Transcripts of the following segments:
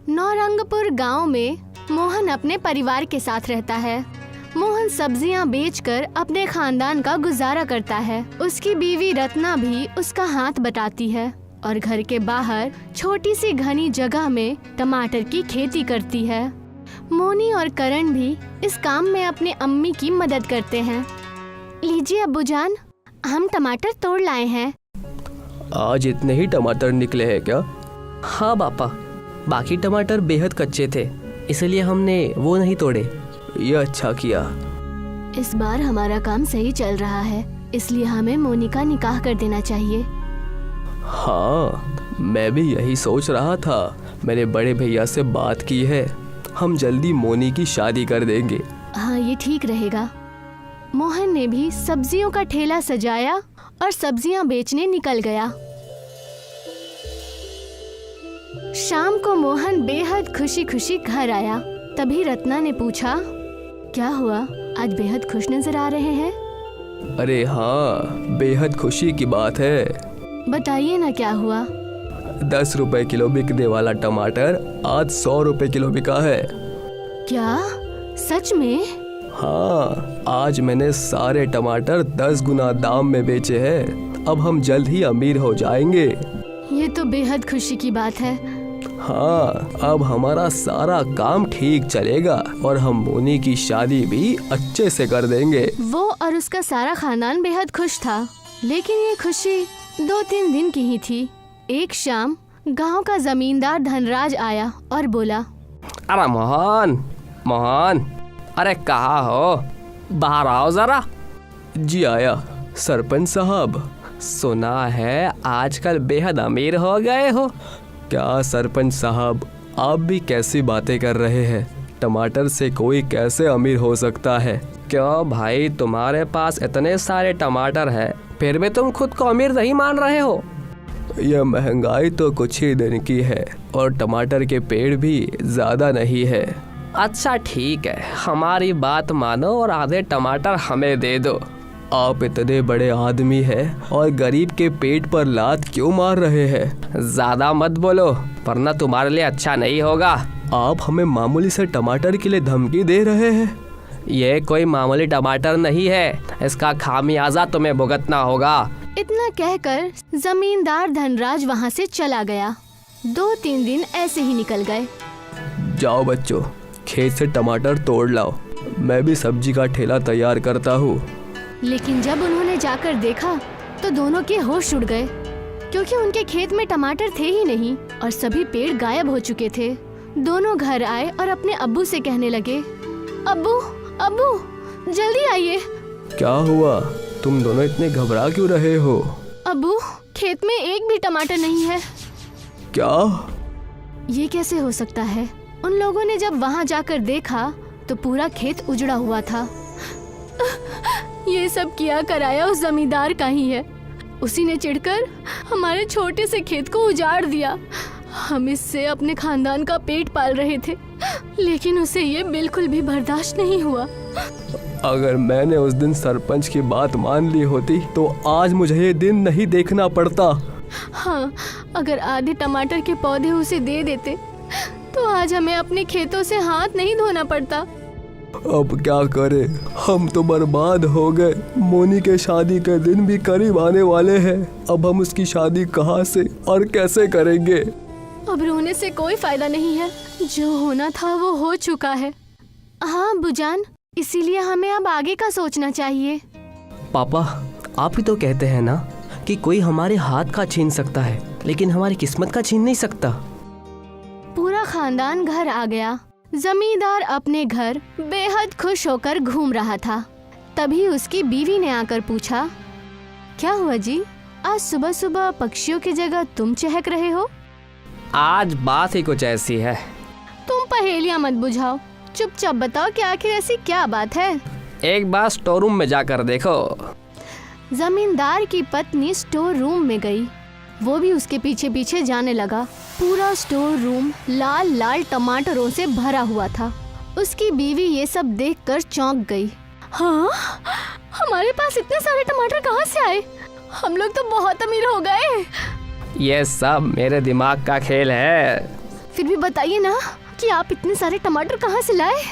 नौरंगपुर गांव में मोहन अपने परिवार के साथ रहता है। मोहन सब्जियां बेचकर अपने खानदान का गुजारा करता है। उसकी बीवी रत्ना भी उसका हाथ बटाती है और घर के बाहर छोटी सी घनी जगह में टमाटर की खेती करती है। मोनी और करण भी इस काम में अपनी अम्मी की मदद करते हैं। लीजिए अब्बूजान, हम टमाटर तोड़ लाए हैं। आज इतने ही टमाटर निकले हैं क्या? हाँ पापा, बाकी टमाटर बेहद कच्चे थे, इसलिए हमने वो नहीं तोड़े। ये अच्छा किया। इस बार हमारा काम सही चल रहा है, इसलिए हमें मोनी का निकाह कर देना चाहिए। हाँ, मैं भी यही सोच रहा था। मेरे बड़े भैया से बात की है, हम जल्दी मोनी की शादी कर देंगे। हाँ, ये ठीक रहेगा। मोहन ने भी सब्जियों का ठेला सजाया और सब्जियां बेचने निकल गया। शाम को मोहन बेहद खुशी खुशी घर आया। तभी रत्ना ने पूछा, क्या हुआ, आज बेहद खुश नजर आ रहे हैं? अरे हाँ, बेहद खुशी की बात है। बताइए ना, क्या हुआ? 10 रुपए किलो बिकने वाला टमाटर आज 100 रुपए किलो बिका है। क्या, सच में? हाँ, आज मैंने सारे टमाटर 10 गुना दाम में बेचे हैं। अब हम जल्द ही अमीर हो जाएंगे। ये तो बेहद खुशी की बात है। हाँ, अब हमारा सारा काम ठीक चलेगा और हम मोनी की शादी भी अच्छे से कर देंगे। वो और उसका सारा खानदान बेहद खुश था, लेकिन ये खुशी 2-3 दिन की ही थी। एक शाम गांव का जमींदार धनराज आया और बोला, अरे मोहन, अरे कहाँ हो? बाहर आओ जरा। जी आया सरपंच साहब। सुना है आजकल बेहद अमीर हो गए हो। क्या सरपंच साहब, आप भी कैसी बातें कर रहे हैं? टमाटर से कोई कैसे अमीर हो सकता है? क्यों भाई, तुम्हारे पास इतने सारे टमाटर है, फिर भी तुम खुद को अमीर नहीं मान रहे हो? यह महंगाई तो कुछ ही दिन की है और टमाटर के पेड़ भी ज्यादा नहीं है। अच्छा ठीक है, हमारी बात मानो और आधे टमाटर हमें दे दो। आप इतने बड़े आदमी हैं और गरीब के पेट पर लात क्यों मार रहे हैं? ज्यादा मत बोलो, वरना तुम्हारे लिए अच्छा नहीं होगा। आप हमें मामूली से टमाटर के लिए धमकी दे रहे हैं? ये कोई मामूली टमाटर नहीं है, इसका खामियाजा तुम्हें भुगतना होगा। इतना कहकर जमींदार धनराज वहाँ से चला गया। 2-3 दिन ऐसे ही निकल गए। जाओ बच्चों, खेत से टमाटर तोड़ लाओ, मैं भी सब्जी का ठेला तैयार करता हूँ। लेकिन जब उन्होंने जाकर देखा तो दोनों के होश उड़ गए, क्योंकि उनके खेत में टमाटर थे ही नहीं और सभी पेड़ गायब हो चुके थे। दोनों घर आए और अपने अब्बू से कहने लगे, अब्बू जल्दी आइए। क्या हुआ, तुम दोनों इतने घबरा क्यों रहे हो? अब्बू, खेत में एक भी टमाटर नहीं है। क्या? ये कैसे हो सकता है? उन लोगों ने जब वहाँ जाकर देखा तो पूरा खेत उजड़ा हुआ था। ये सब किया कराया उस जमींदार का ही है। उसी ने चिढ़कर हमारे छोटे से खेत को उजाड़ दिया। हम इससे अपने खानदान का पेट पाल रहे थे, लेकिन उसे ये बिल्कुल भी बर्दाश्त नहीं हुआ। अगर मैंने उस दिन सरपंच की बात मान ली होती तो आज मुझे ये दिन नहीं देखना पड़ता। हाँ, अगर आधे टमाटर के पौधे उसे दे देते तो आज हमें अपने खेतों से हाथ नहीं धोना पड़ता। अब क्या करें, हम तो बर्बाद हो गए। मोनी के शादी के दिन भी करीब आने वाले हैं। अब हम उसकी शादी कहाँ से और कैसे करेंगे? अब रोने से कोई फायदा नहीं है, जो होना था वो हो चुका है। हाँ बुजान, इसीलिए हमें अब आगे का सोचना चाहिए। पापा, आप ही तो कहते हैं ना कि कोई हमारे हाथ का छीन सकता है, लेकिन हमारी किस्मत का छीन नहीं सकता। पूरा खानदान घर आ गया। जमींदार अपने घर बेहद खुश होकर घूम रहा था। तभी उसकी बीवी ने आकर पूछा, क्या हुआ जी, आज सुबह सुबह पक्षियों की जगह तुम चहक रहे हो? आज बात ही कुछ ऐसी है। तुम पहेलियां मत बुझाओ, चुपचाप बताओ कि आखिर ऐसी क्या बात है। एक बार स्टोर रूम में जाकर देखो। जमींदार की पत्नी स्टोर रूम में गई। वो भी उसके पीछे पीछे जाने लगा। पूरा स्टोर रूम लाल लाल टमाटरों से भरा हुआ था। उसकी बीवी ये सब देखकर चौंक गई। हाँ, हमारे पास इतने सारे टमाटर कहाँ से आए? हम लोग तो बहुत अमीर हो गए। ये सब मेरे दिमाग का खेल है। फिर भी बताइए ना कि आप इतने सारे टमाटर कहाँ से लाए?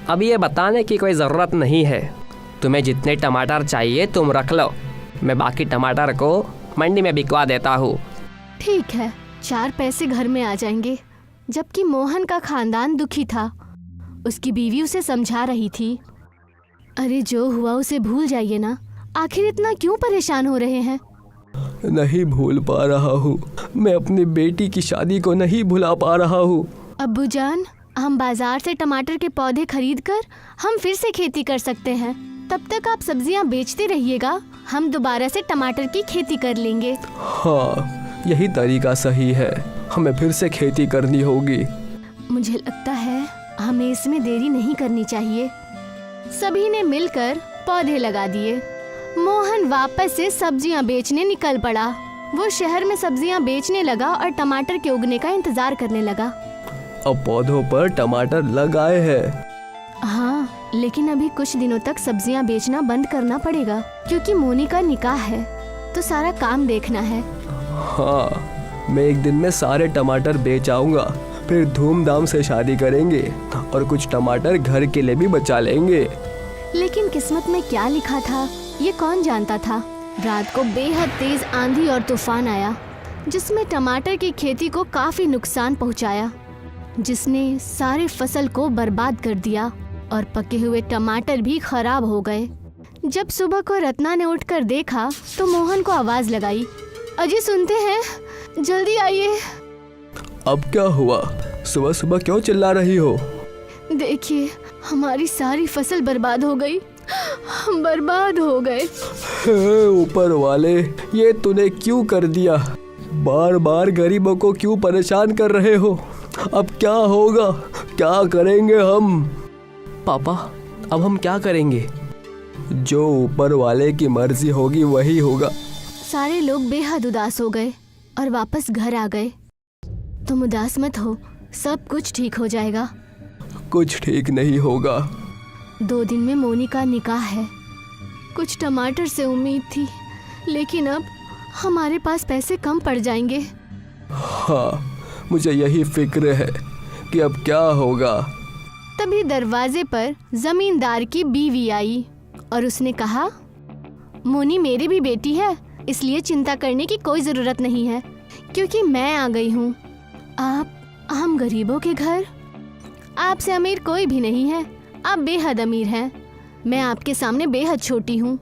अब ये बताने की कोई ज़रूरत नहीं है। तुम्हें जितने टमाटर चाहिए तुम रख लो, मैं बाकी टमाटर को मंडी में बिकवा देता हूँ। ठीक है, 4 पैसे घर में आ जाएंगे। जबकि मोहन का खानदान दुखी था। उसकी बीवी उसे समझा रही थी, अरे जो हुआ उसे भूल जाइए ना, आखिर इतना क्यों परेशान हो रहे हैं? नहीं भूल पा रहा हूँ, मैं अपनी बेटी की शादी को नहीं भुला पा रहा हूँ। अब्बू जान, हम बाजार से टमाटर के पौधे खरीद कर हम फिर से खेती कर सकते हैं। तब तक आप सब्जियां बेचते रहिएगा, हम दोबारा से टमाटर की खेती कर लेंगे। हाँ, यही तरीका सही है, हमें फिर से खेती करनी होगी। मुझे लगता है हमें इसमें देरी नहीं करनी चाहिए। सभी ने मिलकर पौधे लगा दिए। मोहन वापस से सब्जियां बेचने निकल पड़ा। वो शहर में सब्जियां बेचने लगा और टमाटर के उगने का इंतजार करने लगा। अब पौधों पर टमाटर लग आए हैं। हाँ, लेकिन अभी कुछ दिनों तक सब्जियां बेचना बंद करना पड़ेगा, क्योंकि मोनी का निकाह है तो सारा काम देखना है। हाँ, मैं एक दिन में सारे टमाटर बेच आऊंगा, फिर धूमधाम से शादी करेंगे और कुछ टमाटर घर के लिए भी बचा लेंगे। लेकिन किस्मत में क्या लिखा था ये कौन जानता था। रात को बेहद तेज आंधी और तूफान आया, जिसमें टमाटर की खेती को काफी नुकसान पहुंचाया, जिसने सारे फसल को बर्बाद कर दिया और पके हुए टमाटर भी खराब हो गए। जब सुबह को रत्ना ने उठकर देखा तो मोहन को आवाज लगाई, अजी सुनते हैं, जल्दी आइए। अब क्या हुआ? सुबह सुबह क्यों चिल्ला रही हो? देखिए, हमारी सारी फसल बर्बाद हो गई, हम बर्बाद हो गए। हे ऊपर वाले, ये तूने क्यों कर दिया? बार बार गरीबों को क्यों परेशान कर रहे हो? अब क्या होगा? क्या करेंगे हम? पापा, अब हम क्या करेंगे? जो ऊपर वाले की मर्जी होगी वही होगा। सारे लोग बेहद उदास हो गए और वापस घर आ गए। तुम उदास मत हो, सब कुछ ठीक हो जाएगा। कुछ ठीक नहीं होगा। 2 दिन में मोनी का निकाह है। कुछ टमाटर से उम्मीद थी, लेकिन अब हमारे पास पैसे कम पड़ जाएंगे। हाँ, मुझे यही फिक्र है कि अब क्या होगा। तभी दरवाजे पर जमींदार की बीवी आई और उसने कहा, मोनी मेरी भी बेटी है, इसलिए चिंता करने की कोई ज़रूरत नहीं है, क्योंकि मैं आ गई हूँ। हम गरीबों के घर? आपसे अमीर कोई भी नहीं है, आप बेहद अमीर हैं। मैं आपके सामने बेहद छोटी हूँ,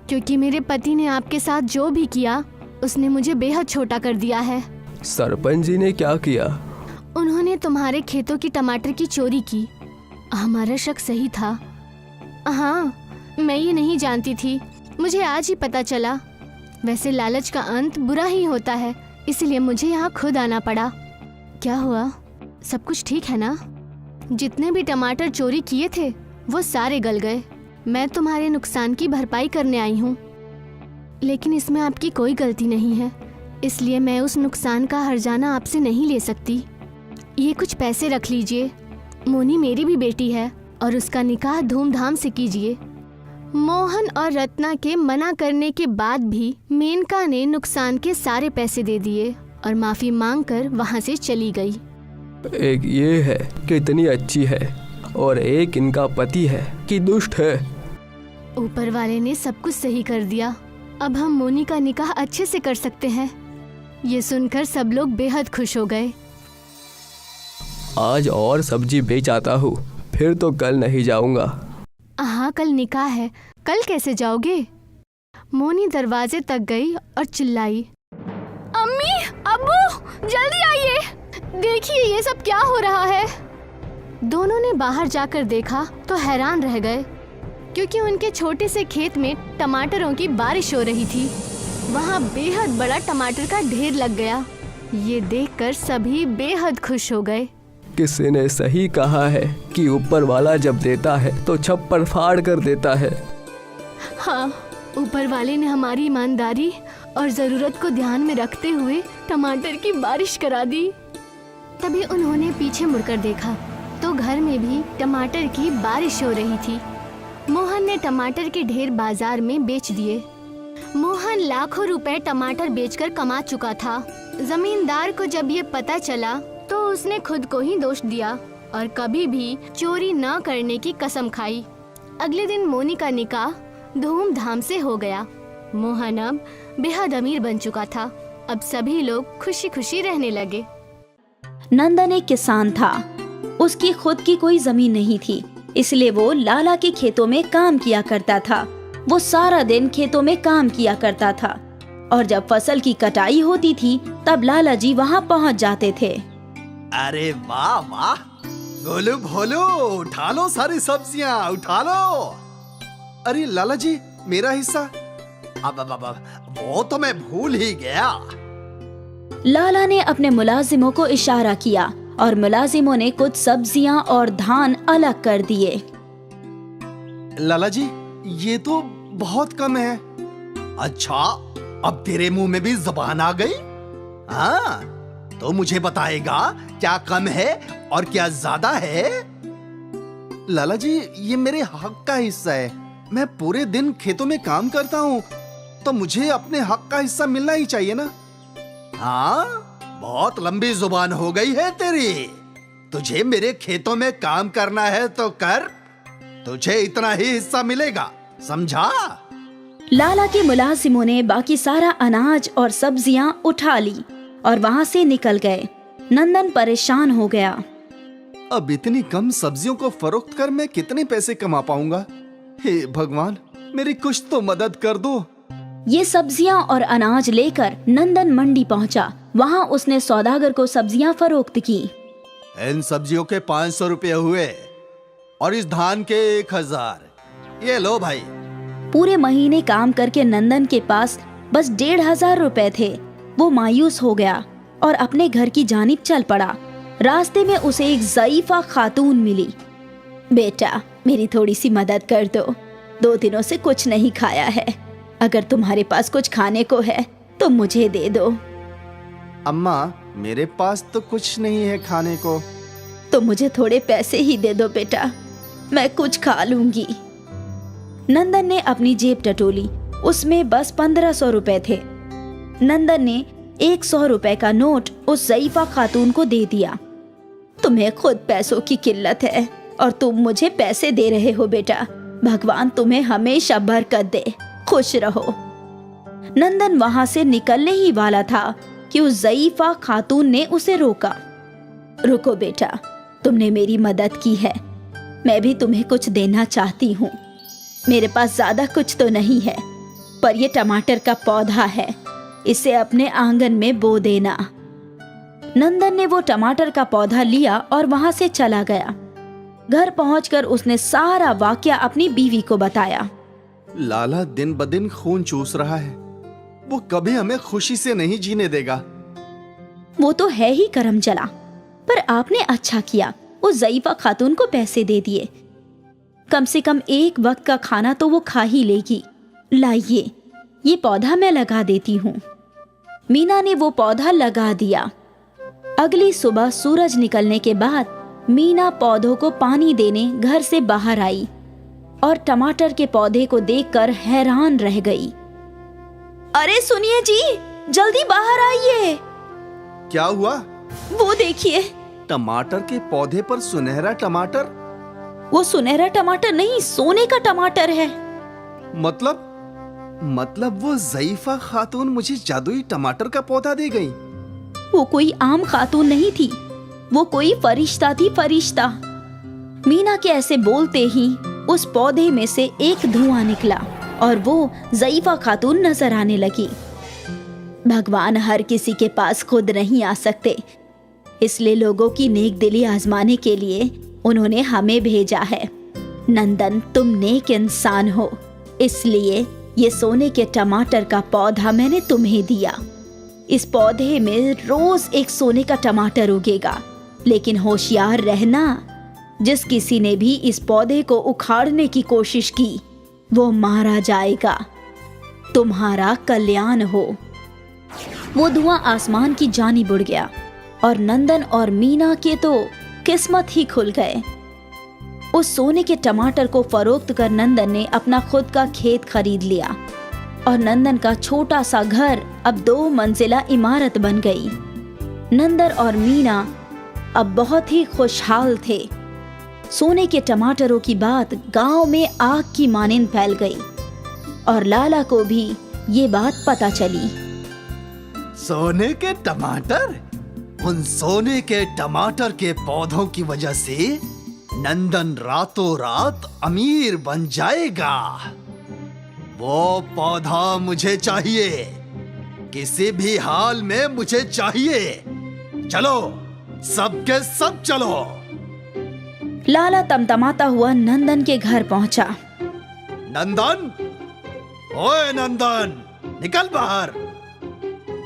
क्योंकि मेरे पति ने आपके साथ जो भी किया उसने मुझे बेहद छोटा कर दिया है। सरपंच जी ने क्या किया? उन्होंने तुम्हारे खेतों की टमाटर की चोरी की। हमारा शक सही था। हाँ, मैं ये नहीं जानती थी, मुझे आज ही पता चला। वैसे लालच का अंत बुरा ही होता है, इसलिए मुझे यहाँ खुद आना पड़ा। क्या हुआ? सब कुछ ठीक है ना? जितने भी टमाटर चोरी किए थे वो सारे गल गए। मैं तुम्हारे नुकसान की भरपाई करने आई हूँ, लेकिन इसमें आपकी कोई गलती नहीं है, इसलिए मैं उस नुकसान का हर्जाना आपसे नहीं ले सकती। ये कुछ पैसे रख लीजिए। मोनी मेरी भी बेटी है और उसका निकाह धूमधाम से कीजिए। मोहन और रत्ना के मना करने के बाद भी मेनका ने नुकसान के सारे पैसे दे दिए और माफी मांगकर वहाँ से चली गई। एक ये है कि इतनी अच्छी है और एक इनका पति है कि दुष्ट है। ऊपर वाले ने सब कुछ सही कर दिया। अब हम मोनी का निकाह अच्छे से कर सकते हैं। ये सुनकर सब लोग बेहद खुश हो गए। आज और सब्जी बेच आता हूँ, फिर तो कल नहीं जाऊंगा। हाँ, कल निकाह है, कल कैसे जाओगे? मोनी दरवाजे तक गई और चिल्लाई, अम्मी, अब्बू, जल्दी आइए, देखिए ये सब क्या हो रहा है। दोनों ने बाहर जाकर देखा तो हैरान रह गए, क्योंकि उनके छोटे से खेत में टमाटरों की बारिश हो रही थी। वहाँ बेहद बड़ा टमाटर का ढेर लग गया। ये देखकर सभी बेहद खुश हो गए। किसी ने सही कहा है कि ऊपर वाला जब देता है तो छप्पर फाड़ कर देता है। हाँ, ऊपर वाले ने हमारी ईमानदारी और ज़रूरत को ध्यान में रखते हुए टमाटर की बारिश करा दी। तभी उन्होंने पीछे मुड़कर देखा तो घर में भी टमाटर की बारिश हो रही थी। मोहन ने टमाटर के ढेर बाजार में बेच दिए। मोहन लाखों रुपए टमाटर बेचकर कमा चुका था। जमींदार को जब ये पता चला तो उसने खुद को ही दोष दिया और कभी भी चोरी न करने की कसम खाई। अगले दिन मोनी का निकाह धूमधाम से हो गया। मोहन अब बेहद अमीर बन चुका था। अब सभी लोग खुशी खुशी रहने लगे। नंदन एक किसान था। उसकी खुद की कोई जमीन नहीं थी, इसलिए वो लाला के खेतों में काम किया करता था। वो सारा दिन खेतों में काम किया करता था और जब फसल की कटाई होती थी तब लाला जी वहाँ पहुँच जाते थे। अरे वाह वाह, गोलू भोलू, उठा लो सारी सब्जियां, उठा लो। अरे लाला जी, मेरा हिस्सा? अब वो तो मैं भूल ही गया। लाला ने अपने मुलाजिमों को इशारा किया और मुलाजिमों ने कुछ सब्जियां और धान अलग कर दिए। लाला जी, ये तो बहुत कम है। अच्छा, अब तेरे मुंह में भी जुबान आ गई? हाँ, तो मुझे बताएगा क्या कम है और क्या ज्यादा है? लाला जी, ये मेरे हक का हिस्सा है। मैं पूरे दिन खेतों में काम करता हूँ, तो मुझे अपने हक का हिस्सा मिलना ही चाहिए ना। हाँ, बहुत लंबी जुबान हो गई है तेरी। तुझे मेरे खेतों में काम करना है तो कर, तुझे इतना ही हिस्सा मिलेगा, समझा? लाला के मुलाजिमों ने बाकी सारा अनाज और सब्जियां उठा ली और वहाँ से निकल गए। नंदन परेशान हो गया। अब इतनी कम सब्जियों को फरोख्त कर मैं कितने पैसे कमा पाऊंगा? हे भगवान, मेरी कुछ तो मदद कर दो। ये सब्जियां और अनाज लेकर नंदन मंडी पहुंचा। वहाँ उसने सौदागर को सब्जियां फरोख्त की। इन सब्जियों के 500 रुपए हुए और इस धान के 1000। ये लो भाई। पूरे महीने काम करके नंदन के पास बस 1500 रुपए थे। वो मायूस हो गया और अपने घर की जानिब चल पड़ा। रास्ते में उसे एक ज़ईफा खातून मिली। बेटा, मेरी थोड़ी सी मदद कर दो। 2 दिनों से कुछ नहीं खाया है। अगर तुम्हारे पास कुछ खाने को है तो मुझे दे दो। अम्मा, मेरे पास तो कुछ नहीं है खाने को। तो मुझे थोड़े पैसे ही दे दो बेटा, मैं कुछ खा लूंगी। नंदन ने अपनी जेब टटोली। उसमें बस 1500 रुपए थे। नंदन ने 100 रुपए का नोट उस ज़ईफा खातून को दे दिया। तुम्हें खुद पैसों की किल्लत है और तुम मुझे पैसे दे रहे हो बेटा। भगवान तुम्हें हमेशा बरकत दे, खुश रहो। नंदन वहां से निकलने ही वाला था कि उस ज़ईफा खातून ने उसे रोका। रुको बेटा, तुमने मेरी मदद की है, मैं भी तुम्हें कुछ देना चाहती हूँ। मेरे पास ज्यादा कुछ तो नहीं है, पर ये टमाटर का पौधा है, इसे अपने आंगन में बो देना। नंदन ने वो टमाटर का पौधा लिया और वहां से चला गया। घर पहुंचकर उसने सारा वाकया अपनी बीवी को बताया। लाला दिन ब दिन खून चूस रहा है। वो कभी हमें खुशी से नहीं जीने देगा। वो तो है ही करम चला, पर आपने अच्छा किया, उस ज़ईफा खातून को पैसे दे दिए। कम से कम एक वक्त का खाना तो वो खा ही लेगी। लाइए, ये पौधा मैं लगा देती हूँ। मीना ने वो पौधा लगा दिया। अगली सुबह सूरज निकलने के बाद मीना पौधों को पानी देने घर से बाहर आई और टमाटर के पौधे को देखकर हैरान रह गई। अरे सुनिए जी, जल्दी बाहर आइए। क्या हुआ? वो देखिए। टमाटर के पौधे पर सुनहरा टमाटर? वो सुनहरा टमाटर नहीं, सोने का टमाटर है। मतलब वो ज़ईफा खातून मुझे जादुई टमाटर का पौधा दे गई। वो कोई आम खातून नहीं थी, वो कोई फरिश्ता थी, फरिश्ता। मीना के ऐसे बोलते ही उस पौधे में से एक धुआं निकला और वो ज़ईफा खातून नजर आने लगी। भगवान हर किसी के पास खुद नहीं आ सकते, इसलिए लोगों की नेक दिली आजमाने के लिए उन्होंने हमें भेजा है। नंदन, तुम नेक इंसान हो, इसलिए ये सोने के टमाटर का पौधा मैंने तुम्हें दिया। इस पौधे में रोज एक सोने का टमाटर उगेगा, लेकिन होशियार रहना, जिस किसी ने भी इस पौधे को उखाड़ने की कोशिश की वो मारा जाएगा। तुम्हारा कल्याण हो। वो धुआं आसमान की जानिब उड़ गया और नंदन और मीना के तो किस्मत ही खुल गए। उस सोने के टमाटर को फरोख्त कर नंदन ने अपना खुद का खेत खरीद लिया और नंदन का छोटा सा घर अब 2 मंजिला इमारत बन गई। नंदन और मीना अब बहुत ही खुशहाल थे। सोने के टमाटरों की बात गांव में आग की मानिंद फैल गई और लाला को भी ये बात पता चली। सोने के टमाटर? उन सोने के टमाटर के पौधों की वजह से नंदन रातों रात अमीर बन जाएगा। वो पौधा मुझे चाहिए, किसी भी हाल में मुझे चाहिए। चलो, सबके सब चलो। लाला तमतमाता हुआ नंदन के घर पहुंचा। नंदन, ओए नंदन, निकल बाहर।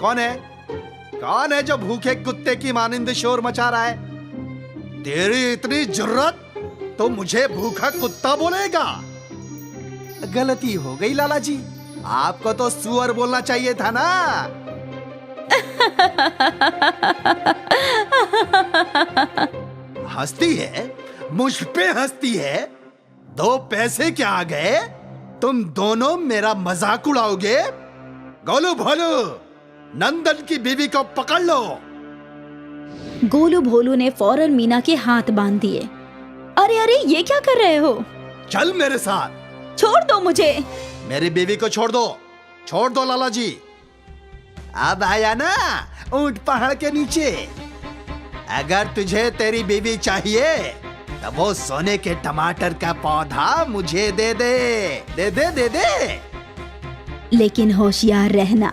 कौन है? कौन है जो भूखे कुत्ते की मानिंद शोर मचा रहा है? तेरी इतनी जुर्रत, तो मुझे भूखा कुत्ता बोलेगा? गलती हो गई लाला जी, आपको तो सुअर बोलना चाहिए था ना। हंसती है, मुझ पे हंसती है। 2 पैसे क्या आ गए? तुम दोनों मेरा मजाक उड़ाओगे? गोलू भोलू, नंदन की बीवी को पकड़ लो। गोलू भोलू ने फौरन मीना के हाथ बांध दिए। अरे अरे, ये क्या कर रहे हो? चल मेरे साथ। छोड़ दो मुझे। मेरी बीवी को छोड़ दो, छोड़ दो लाला जी। अब आया ना ऊंट पहाड़ के नीचे। अगर तुझे तेरी बीवी चाहिए तो वो सोने के टमाटर का पौधा मुझे दे दे, दे दे दे दे। लेकिन होशियार रहना,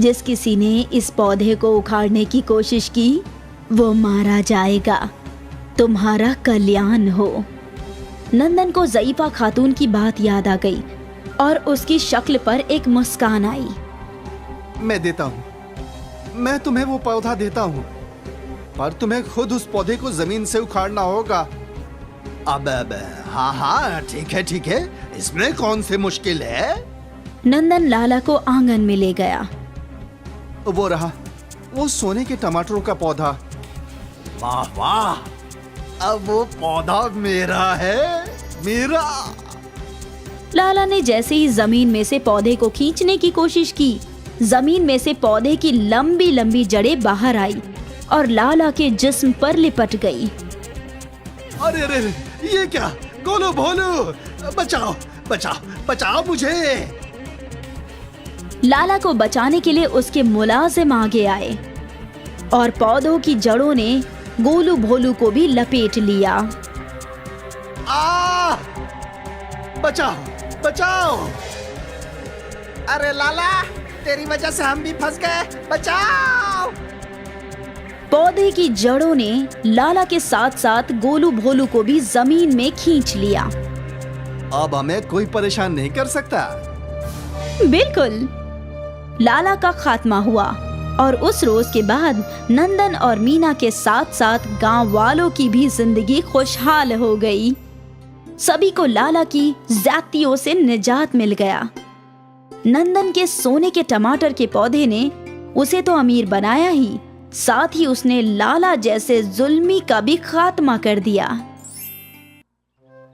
जिस किसी ने इस पौधे को उखाड़ने की कोशिश की वो मारा जाएगा। तुम्हारा कल्याण हो। नंदन को ज़ईफा खातून की बात याद आ गई और उसकी शक्ल पर एक मुस्कान आई। मैं देता हूँ, मैं तुम्हें वो पौधा देता हूँ, पर तुम्हें खुद उस पौधे को जमीन से उखाड़ना होगा। अब हाँ हाँ, ठीक है, इसमें कौन सी मुश्किल है? नंदन लाला को आंगन में ले गया। वो रहा, वो सोने के टमाटरों का पौधा। वाह वाह, अब वो पौधा मेरा है, मेरा। लाला ने जैसे ही जमीन में से पौधे को खींचने की कोशिश की, जमीन में से पौधे की लंबी लंबी जड़ें बाहर आई और लाला के जिस्म पर लिपट गई। अरे अरे, ये क्या? गोलू भोलू, बचाओ बचाओ बचाओ मुझे। लाला को बचाने के लिए उसके मुलाजिम आगे आए और पौधों की जड़ों ने गोलू भोलू को भी लपेट लिया। बचाओ बचाओ। अरे लाला, तेरी वजह से हम भी फंस गए, बचाओ। पौधे की जड़ों ने लाला के साथ साथ गोलू भोलू को भी जमीन में खींच लिया। अब हमें कोई परेशान नहीं कर सकता। बिल्कुल। लाला का खात्मा हुआ और उस रोज के बाद नंदन और मीना के साथ साथ गांव वालों की भी जिंदगी खुशहाल हो गई। सभी को लाला की ज्यादतियों से निजात मिल गया। नंदन के सोने के टमाटर के पौधे ने उसे तो अमीर बनाया ही, साथ ही उसने लाला जैसे जुल्मी का भी खात्मा कर दिया।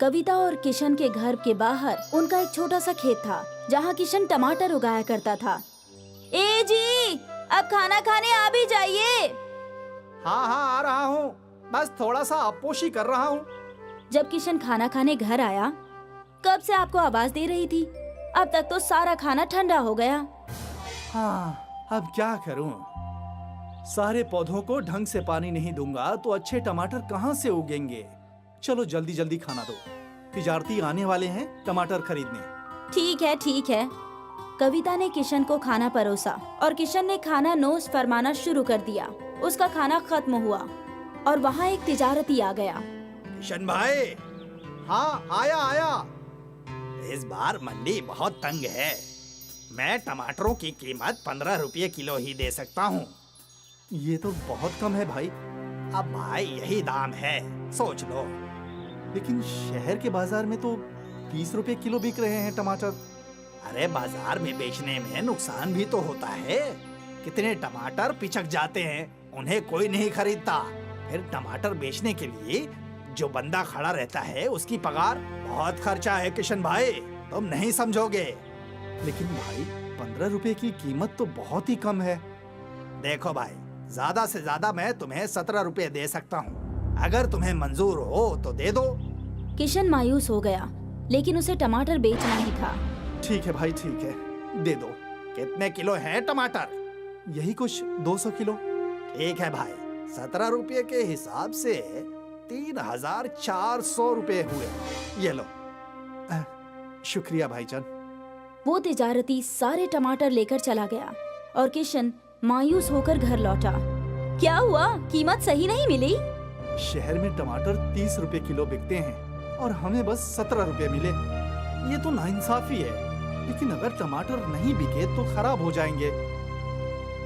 कविता और किशन के घर के बाहर उनका एक छोटा सा खेत था जहाँ किशन टमाटर उगाया करता था। ए जी, अब खाना खाने आ भी जाइए। हाँ हाँ, आ रहा हूँ, बस थोड़ा सा अपोशी कर रहा हूँ। जब किशन खाना खाने घर आया, कब से आपको आवाज दे रही थी, अब तक तो सारा खाना ठंडा हो गया। हाँ, अब क्या करूँ? सारे पौधों को ढंग से पानी नहीं दूंगा तो अच्छे टमाटर कहाँ से उगेंगे? चलो जल्दी जल्दी खाना दो, तिजारती आने वाले हैं टमाटर खरीदने। ठीक है। कविता ने किशन को खाना परोसा और किशन ने खाना नोश फरमाना शुरू कर दिया। उसका खाना खत्म हुआ और वहाँ एक तिजारती आ गया। किशन भाई। हाँ, आया। इस बार मंडी बहुत तंग है। मैं टमाटरों की कीमत 15 रुपये किलो ही दे सकता हूँ। ये तो बहुत कम है भाई। अब भाई यही दाम है, सोच लो। लेकिन शहर के बाजार में तो 20 रुपए किलो बिक रहे हैं टमाटर। अरे बाजार में बेचने में नुकसान भी तो होता है। कितने टमाटर पिचक जाते हैं, उन्हें कोई नहीं खरीदता। फिर टमाटर बेचने के लिए जो बंदा खड़ा रहता है उसकी पगार बहुत खर्चा है किशन भाई, तुम नहीं समझोगे। लेकिन भाई 15 रुपए की कीमत तो बहुत ही कम है। देखो भाई, ज्यादा से ज्यादा मैं तुम्हें 17 रुपए दे सकता हूँ। अगर तुम्हें मंजूर हो तो दे दो। किशन मायूस हो गया, लेकिन उसे टमाटर बेचना ही था। ठीक है भाई, ठीक है, दे दो। कितने किलो है टमाटर? यही कुछ 200 किलो। ठीक है भाई, 17 रुपये के हिसाब से 3400 रुपये हुए। ये लो। शुक्रिया भाईजान। वो तिजारती सारे टमाटर लेकर चला गया और किशन मायूस होकर घर लौटा। क्या हुआ, कीमत सही नहीं मिली? शहर में टमाटर 30 रुपए किलो बिकते हैं और हमें बस 17 रुपए मिले। ये तो नाइंसाफी है। लेकिन अगर टमाटर नहीं बिके तो खराब हो जाएंगे।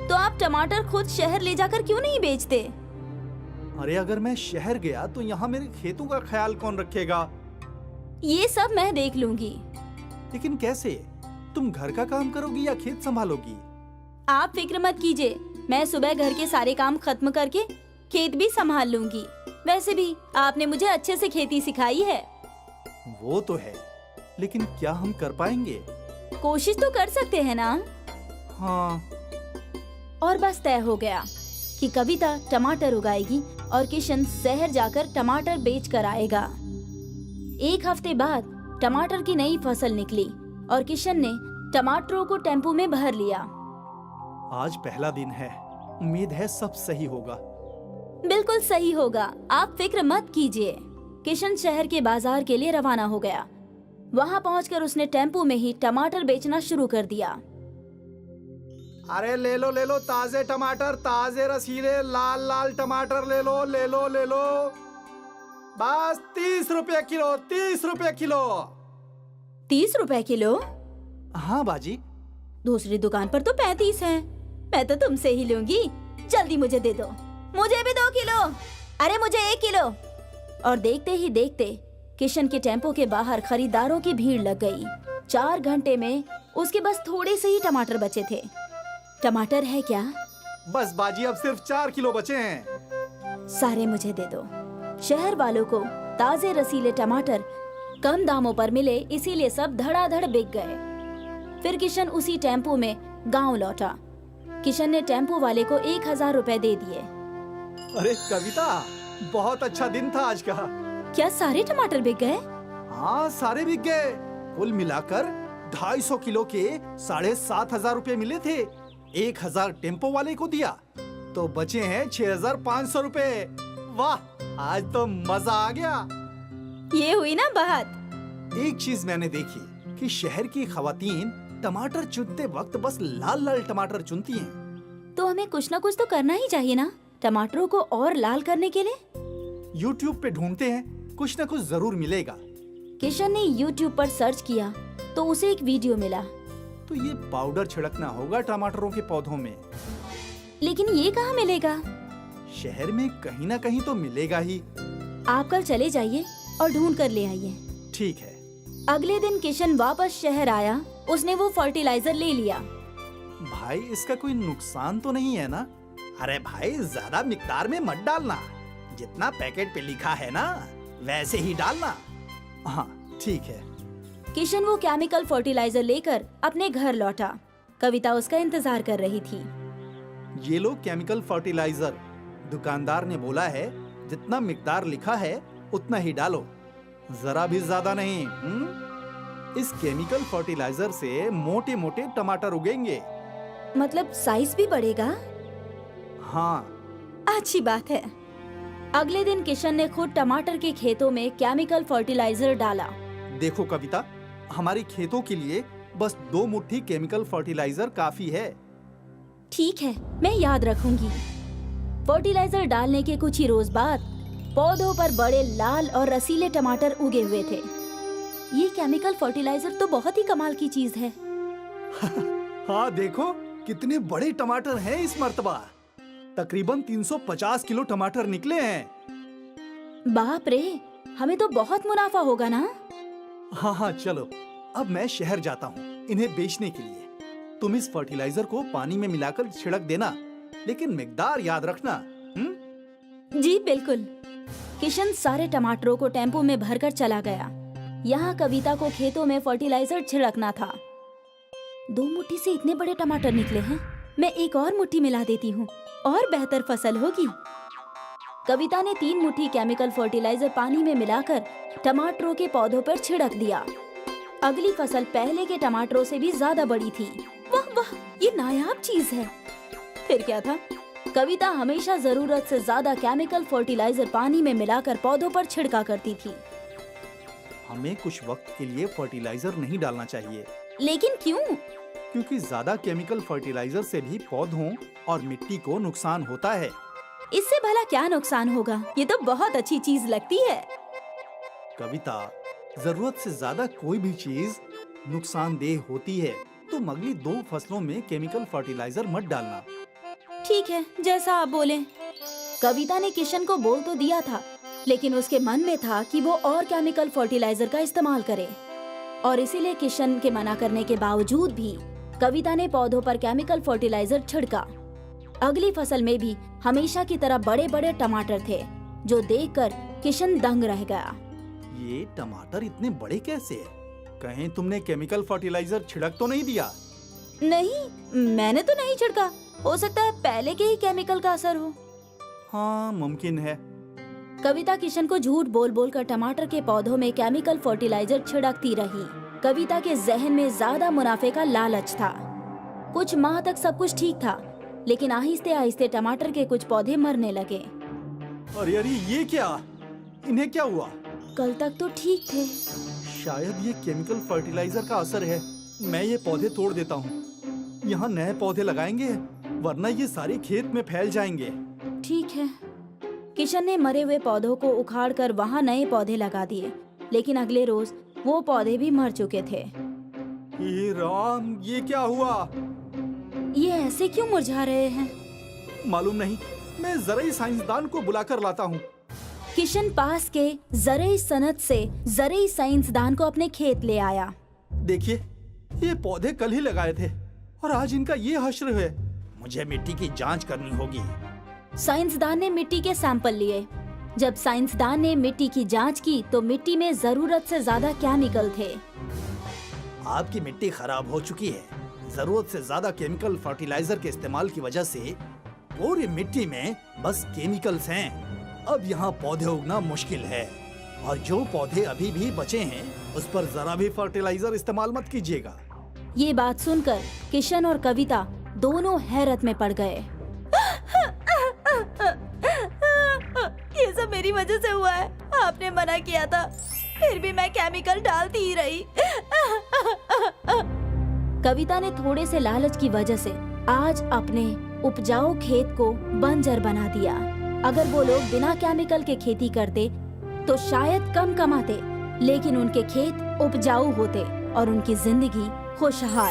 तो आप टमाटर खुद शहर ले जाकर क्यों नहीं बेचते? अरे अगर मैं शहर गया तो यहाँ मेरे खेतों का ख्याल कौन रखेगा? ये सब मैं देख लूंगी। लेकिन कैसे? तुम घर का काम करोगी या खेत संभालोगी? आप फिक्र मत कीजिए, मैं सुबह घर के सारे काम खत्म करके खेत भी संभाल लूंगी। वैसे भी आपने मुझे अच्छे से खेती सिखाई है। वो तो है, लेकिन क्या हम कर पाएंगे? कोशिश तो कर सकते हैं ना। हाँ। और बस तय हो गया कि कविता टमाटर उगाएगी और किशन शहर जाकर टमाटर बेच कर आएगा। एक हफ्ते बाद टमाटर की नई फसल निकली और किशन ने टमाटरों को टेम्पो में भर लिया। आज पहला दिन है, उम्मीद है सब सही होगा। बिल्कुल सही होगा, आप फिक्र मत कीजिए। किशन शहर के बाजार के लिए रवाना हो गया। वहाँ पहुंचकर उसने टेम्पो में ही टमाटर बेचना शुरू कर दिया। अरे ले लो ताजे टमाटर, ताजे रसीले लाल लाल टमाटर ले लो ले लो ले लो। बस 30 रुपए किलो, 30 रुपए किलो। 30 रुपए किलो? हाँ बाजी। दूसरी दुकान पर तो 35 है। मैं तो तुमसे ही लूंगी। जल्दी मुझे दे दो। मुझे भी 2 किलो। अरे मुझे 1 किलो। और देखते ही देखते किशन के टेम्पो के बाहर खरीदारों की भीड़ लग गई। 4 घंटे में उसके बस थोड़े से ही टमाटर बचे थे। टमाटर है क्या? बस बाजी, अब सिर्फ 4 किलो बचे हैं। सारे मुझे दे दो। शहर वालों को ताजे रसीले टमाटर कम दामों पर मिले, इसीलिए सब धड़ाधड़ बिक गए। फिर किशन उसी टेम्पो में गांव लौटा। किशन ने टेम्पो वाले को 1000 रुपए दे दिए। अरे कविता, बहुत अच्छा दिन था आज का। क्या सारे टमाटर बिक गए? हाँ, सारे बिक गए। कुल मिलाकर 250 किलो के 7500 रुपए मिले थे। 1000 टेम्पो वाले को दिया तो बचे हैं 6500 रुपए। वाह, आज तो मजा आ गया। ये हुई ना बात। एक चीज मैंने देखी कि शहर की खवातीन टमाटर चुनते वक्त बस लाल लाल टमाटर चुनती हैं। तो हमें कुछ ना कुछ तो करना ही चाहिए ना, टमाटरों को और लाल करने के लिए। YouTube पे ढूंढते हैं, कुछ ना कुछ जरूर मिलेगा। किशन ने YouTube पर सर्च किया तो उसे एक वीडियो मिला। तो ये पाउडर छिड़कना होगा टमाटरों के पौधों में। लेकिन ये कहाँ मिलेगा? शहर में कहीं ना कहीं तो मिलेगा ही। आप कल चले जाइए और ढूंढ कर ले आइए। ठीक है। अगले दिन किशन वापस शहर आया। उसने वो फर्टिलाइजर ले लिया। भाई, इसका कोई नुकसान तो नहीं है ना? अरे भाई, ज्यादा मिकदार में मत डालना। जितना पैकेट पे लिखा है ना, वैसे ही डालना। हाँ, ठीक है। किशन वो केमिकल फर्टिलाइजर लेकर अपने घर लौटा। कविता उसका इंतजार कर रही थी। ये लो केमिकल फर्टिलाइजर। दुकानदार ने बोला है जितना मिकदार लिखा है उतना ही डालो, जरा भी ज्यादा नहीं। इस केमिकल फर्टिलाइजर से मोटे मोटे टमाटर उगेंगे। मतलब साइज भी बढ़ेगा? हाँ। अच्छी बात है। अगले दिन किशन ने खुद टमाटर के खेतों में केमिकल फर्टिलाइजर डाला। देखो कविता, हमारी खेतों के लिए बस 2 मुट्ठी केमिकल फर्टिलाइजर काफी है। ठीक है, मैं याद रखूंगी। फर्टिलाइजर डालने के कुछ ही रोज बाद पौधों पर बड़े लाल और रसीले टमाटर उगे हुए थे। ये केमिकल फर्टिलाइजर तो बहुत ही कमाल की चीज है। हाँ, देखो कितने बड़े टमाटर हैं इस मर्तबा। तकरीबन 350 किलो टमाटर निकले हैं। बाप रे, हमें तो बहुत मुनाफा होगा ना? हाँ, चलो अब मैं शहर जाता हूँ इन्हें बेचने के लिए। तुम इस फर्टिलाइजर को पानी में मिलाकर छिड़क देना, लेकिन मिकदार याद रखना। जी बिल्कुल। किशन सारे टमाटरों को टेम्पो में भरकर चला गया। यहाँ कविता को खेतों में फर्टिलाइजर छिड़कना था। 2 मुट्ठी से इतने बड़े टमाटर निकले हैं। मैं एक और मुट्ठी मिला देती हूँ। और बेहतर फसल होगी। कविता ने 3 मुट्ठी केमिकल फर्टिलाइजर पानी में मिलाकर टमाटरों के पौधों पर छिड़क दिया। अगली फसल पहले के टमाटरों से भी ज्यादा बड़ी थी। वाह वाह, ये नायाब चीज है। फिर क्या था? कविता हमेशा जरूरत से ज्यादा केमिकल फर्टिलाइजर पानी में मिलाकर पौधों पर छिड़का करती थी। हमें कुछ वक्त के लिए फर्टिलाइजर नहीं डालना चाहिए। लेकिन क्यों? क्योंकि ज्यादा केमिकल फर्टिलाइजर से भी पौधों और मिट्टी को नुकसान होता है। इससे भला क्या नुकसान होगा? ये तो बहुत अच्छी चीज लगती है। कविता, जरूरत से ज्यादा कोई भी चीज नुकसानदेह होती है। तुम अगली 2 फसलों में केमिकल फर्टिलाइजर मत डालना। ठीक है, जैसा आप बोले। कविता ने किशन को बोल तो दिया था, लेकिन उसके मन में था कि वो और केमिकल फर्टिलाइजर का इस्तेमाल करे, और इसीलिए किशन के मना करने के बावजूद भी कविता ने पौधों पर केमिकल फर्टिलाइजर छिड़का। अगली फसल में भी हमेशा की तरह बड़े बड़े टमाटर थे, जो देखकर किशन दंग रह गया। ये टमाटर इतने बड़े कैसे? कहीं तुमने केमिकल फर्टिलाइजर छिड़क तो नहीं दिया? नहीं, मैंने तो नहीं छिड़का। हो सकता है पहले के ही केमिकल का असर हो। हाँ, मुमकिन है। कविता किशन को झूठ बोल बोल कर टमाटर के पौधों में केमिकल फर्टिलाइजर छिड़कती रही। कविता के जहन में ज्यादा मुनाफे का लालच था। कुछ माह तक सब कुछ ठीक था, लेकिन आहिस्ते आहिस्ते टमाटर के कुछ पौधे मरने लगे। अरे अरे, ये क्या? इन्हें क्या हुआ? कल तक तो ठीक थे। शायद ये केमिकल फर्टिलाइजर का असर है। मैं ये पौधे तोड़ देता हूँ। यहाँ नए पौधे लगाएंगे, वरना ये सारे खेत में फैल जाएंगे। ठीक है। किशन ने मरे हुए पौधों को उखाड़कर वहाँ नए पौधे लगा दिए, लेकिन अगले रोज वो पौधे भी मर चुके थे। हे राम, ये क्या हुआ? ये ऐसे क्यों मुरझा रहे हैं? मालूम नहीं, मैं जरा साइंसदान को बुलाकर लाता हूँ। किशन पास के जरई सनत से जरई साइंसदान को अपने खेत ले आया। देखिए, ये पौधे कल ही लगाए थे और आज इनका ये हश्र है। मुझे मिट्टी की जांच करनी होगी। साइंसदान ने मिट्टी के सैंपल लिए। जब साइंसदान ने मिट्टी की जांच की तो मिट्टी में जरूरत से ज्यादा केमिकल थे। आपकी मिट्टी खराब हो चुकी है। जरूरत से ज्यादा केमिकल फर्टिलाइजर के इस्तेमाल की वजह से पूरी मिट्टी में बस केमिकल्स हैं। अब यहाँ पौधे उगना मुश्किल है, और जो पौधे अभी भी बचे हैं उस पर जरा भी फर्टिलाइजर इस्तेमाल मत कीजिएगा। ये बात सुनकर किशन और कविता दोनों हैरत में पड़ गए। ये सब मेरी वजह से हुआ है। आपने मना किया था, फिर भी मैं केमिकल डालती ही रही। कविता ने थोड़े से लालच की वजह से आज अपने उपजाऊ खेत को बंजर बना दिया। अगर वो लोग बिना केमिकल के खेती करते तो शायद कम कमाते, लेकिन उनके खेत उपजाऊ होते और उनकी जिंदगी खुशहाल।